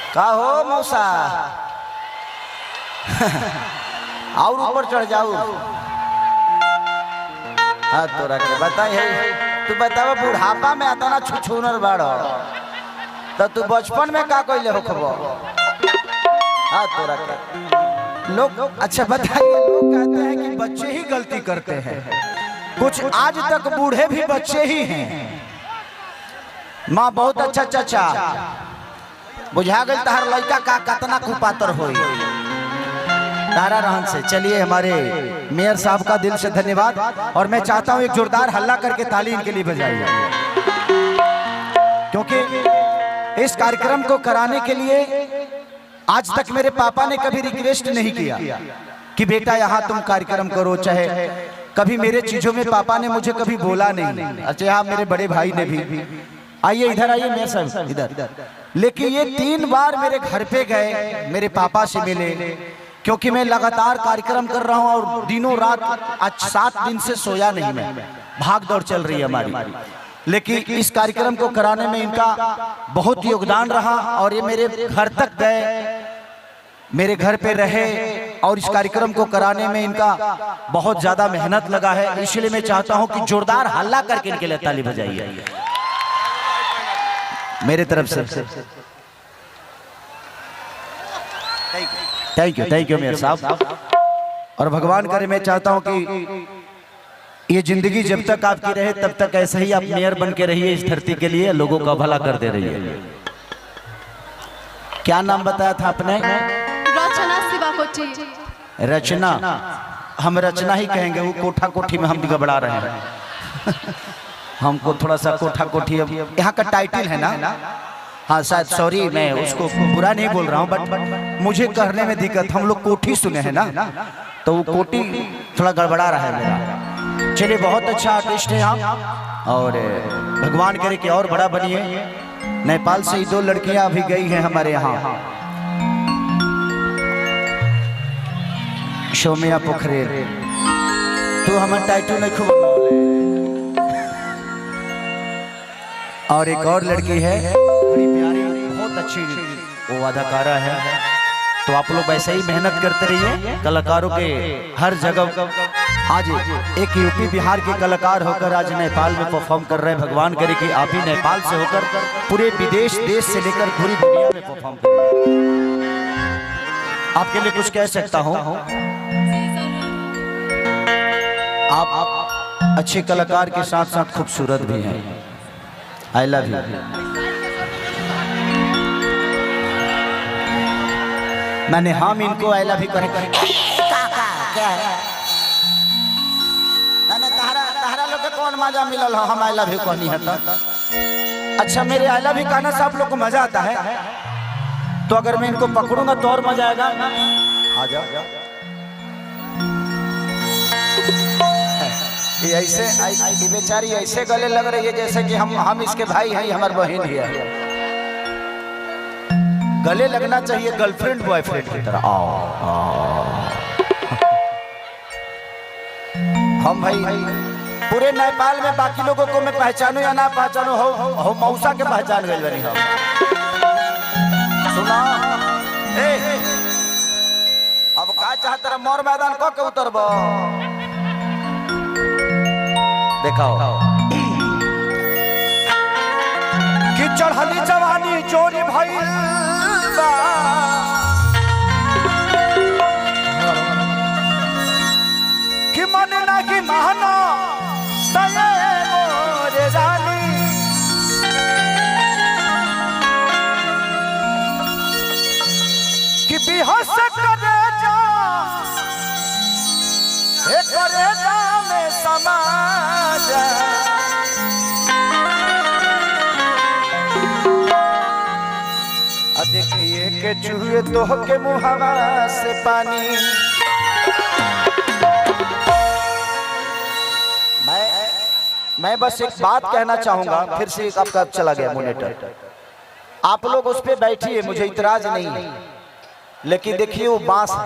का हो मौसा और ऊपर चढ़ जाऊ। हाँ तोरा के बताई है, तू बतावा बुढ़ापा में आता ना छुछुनर बाड़ो तो तू बचपन में का कइले हो खबो। हाँ तोरा के लोग अच्छा बताइए, लोग कहते हैं कि बच्चे ही गलती करते हैं, कुछ आज तक बूढ़े भी बच्चे ही हैं। माँ बहुत अच्छा चाचा बुझा गई तहार लड़का का कतना कुपातर होई तारा रहन से। चलिए हमारे मेयर साहब का दिल से धन्यवाद और मैं चाहता हूं एक जोरदार हल्ला करके ताली इनके लिए बजाइए, क्योंकि इस कार्यक्रम को कराने के लिए आज तक मेरे पापा ने कभी रिक्वेस्ट नहीं किया कि बेटा यहाँ तुम कार्यक्रम करो, चाहे कभी मेरे चीजों में पापा ने मुझे कभी बोला नहीं। अच्छा यहाँ मेरे बड़े भाई ने भी, आइए इधर आइए मेयर साहब इधर। लेकिन ये 3 बार मेरे घर पे गए, मेरे पापा से मिले, क्योंकि मैं लगातार कार्यक्रम कर रहा हूं और दिनों रात आज 7 दिन से सोया नहीं, मैं भाग दौड़ चल रही है हमारी। लेकिन इस कार्यक्रम को कराने में इनका बहुत योगदान रहा और ये मेरे घर तक गए, मेरे घर पे रहे और इस कार्यक्रम को कराने में इनका बहुत ज्यादा मेहनत लगा है। इसलिए मैं चाहता हूं कि जोरदार हल्ला करके इनके लिए ताली बजाइए मेरे तरफ से। थैंक यू मेयर साहब। और भगवान करे मैं चाहता हूं कि ये जिंदगी जब तक आपकी रहे तब तक ऐसे ही आप मेयर बन के रहिए, इस धरती के लिए लोगों का भला करते रहिए। क्या नाम बताया था आपने? रचना शिवाकोटी। रचना, हम रचना ही कहेंगे, वो कोठा कोठी में हम गबड़ा रहे हैं। हमको थोड़ा सा कोठा कोठी यहाँ का टाइटल है ना। हाँ शायद, सॉरी मैं उसको बुरा नहीं बोल रहा हूँ, बट मुझे कहने में दिक्कत, हम लोग कोठी सुने हैं ना, तो वो कोठी थोड़ा गड़बड़ा रहा है मेरा। चलिए बहुत अच्छा आर्टिस्ट है आप और भगवान करे कि और बड़ा बनिए। नेपाल से ही 2 लड़कियां अभी गई हैं हमारे यहाँ, शोमिया पोखरेल, तो हमारे टाइटल में खूब। और एक और लड़की है बड़ी प्यारी, बहुत अच्छी वो अदाकारा है। तो आप लोग ऐसे ही मेहनत करते रहिए, कलाकारों के हर जगह। आज एक यूपी बिहार के कलाकार होकर आज नेपाल में परफॉर्म कर रहे हैं। भगवान करे कि आप ही नेपाल से होकर पूरे विदेश, देश से लेकर पूरी दुनिया में परफॉर्म करें। आपके लिए कुछ कह सकता हूँ, आप अच्छे कलाकार के साथ साथ खूबसूरत भी हैं। I love you. मैंने हम इनको आई लव यू करे तहरा लोग के कौन मजा मिलल हो, हम आई लव यू कहनी है तो। अच्छा मेरे आई लव यू कहना से आप लोग को मजा आता है, तो अगर मैं इनको पकड़ूंगा तो और मजा आएगा। आ जाओ। ये ऐसे बेचारी ऐसे गले लग रही है जैसे कि हम इसके भाई हैं, हमारी बहन ही है। गले लगना चाहिए गर्लफ्रेंड बॉयफ्रेंड की तरह। हम भाई पूरे नेपाल में बाकी लोगों को मैं पहचानू या ना पहचानू, हो मौसा के पहचान गए बनी। हम सुना अब का चाहता मोर मैदान को के उतरबो, देखाओ कि चढ़ली जवानी चोरी भइल बा, कि मन ना कि महना सये मोरे रानी, कि बेहोश करे जा हे करे जा में समाज। देखिए के चूहे तो के मुहावा से पानी। मैं बस एक बात कहना चाहूंगा, फिर से आपका चला गया मॉनिटर। आप लोग उस पे बैठिए, मुझे इतराज नहीं है, लेकिन देखिए वो बांस है,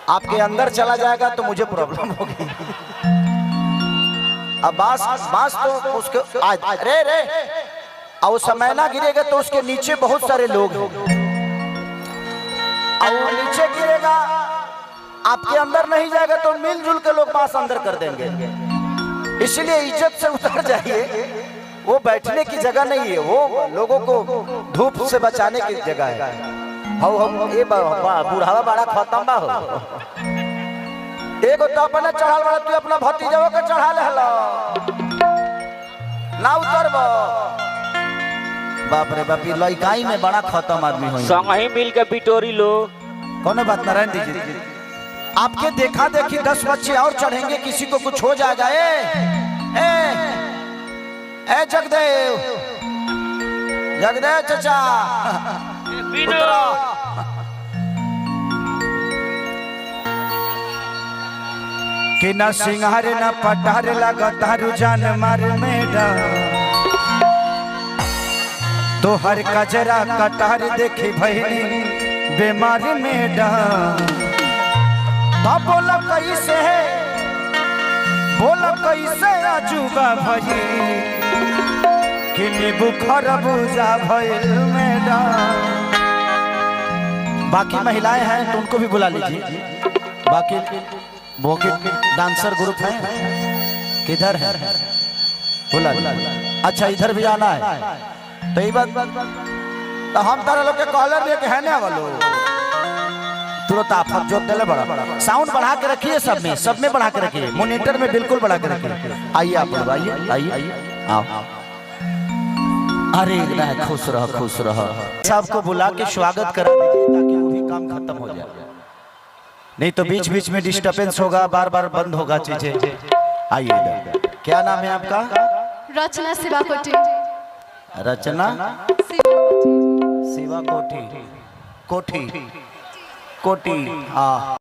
आपके अंदर चला जाएगा तो मुझे प्रॉब्लम होगी। अब बांस तो उसके रे और वो समय ना गिरेगा तो उसके नीचे बहुत सारे लोग हैं, और वो नीचे गिरेगा, आपके अंदर नहीं जाएगा तो मिलजुल के लोग पास अंदर कर देंगे। इसलिए इज्जत से उतर जाइए, वो बैठने की जगह नहीं है, वो लोगों को धूप से बचाने की जगह है। ये बुढ़ावा बड़ा खत्म बा हो, एगो तो अपने चढ़ाल वाला तू अपना भतीजवा के चढ़ा ले हला ना उतरब। बाप रे बाप, लइकाई में बड़ा खत्म आदमी हो, संग ही मिल के बिटोरी लो। कौन बात नारायण दीजिए, आपके देखा देखी 10 बच्चे और चढ़ेंगे, किसी को कुछ हो जाएगा। ए जगदेव, जगदेव चाचा उतरो। कि न सिंगार न पटार लगता रुझान मार मेरा, तो हर कजरा कटार देखी भैनी बीमार मेरा। तो बोला कैसे है, बोला कैसे अजूबा भई, कि नींबू खरबूजा भइल मेरा। बाकी महिलाएं हैं तो उनको भी बुला लीजिए, बाकी वो के डांसर ग्रुप हैं, किधर है बुला। अच्छा इधर भी आना है, तो ये बात तो हम तारा लोग के कॉलर दे के है ना वालो तुरंत आप जोत देले बड़ा। साउंड बढ़ा के रखिए, सब में बढ़ा के रखिए, मॉनिटर में बिल्कुल बढ़ा के रखिए। आइए आप लोग, आइए आओ। अरे ना, खुश रहो। सबको बुला के स्वागत करा दीजिए ताकि वो भी काम खत्म हो जाए, नहीं तो बीच बीच में डिस्टर्बेंस होगा, बार बार बंद होगा चीजें। आइए इधर, क्या नाम है आपका? रचना शिवा कोठी। रचना शिवा कोठी, कोठी। हाँ।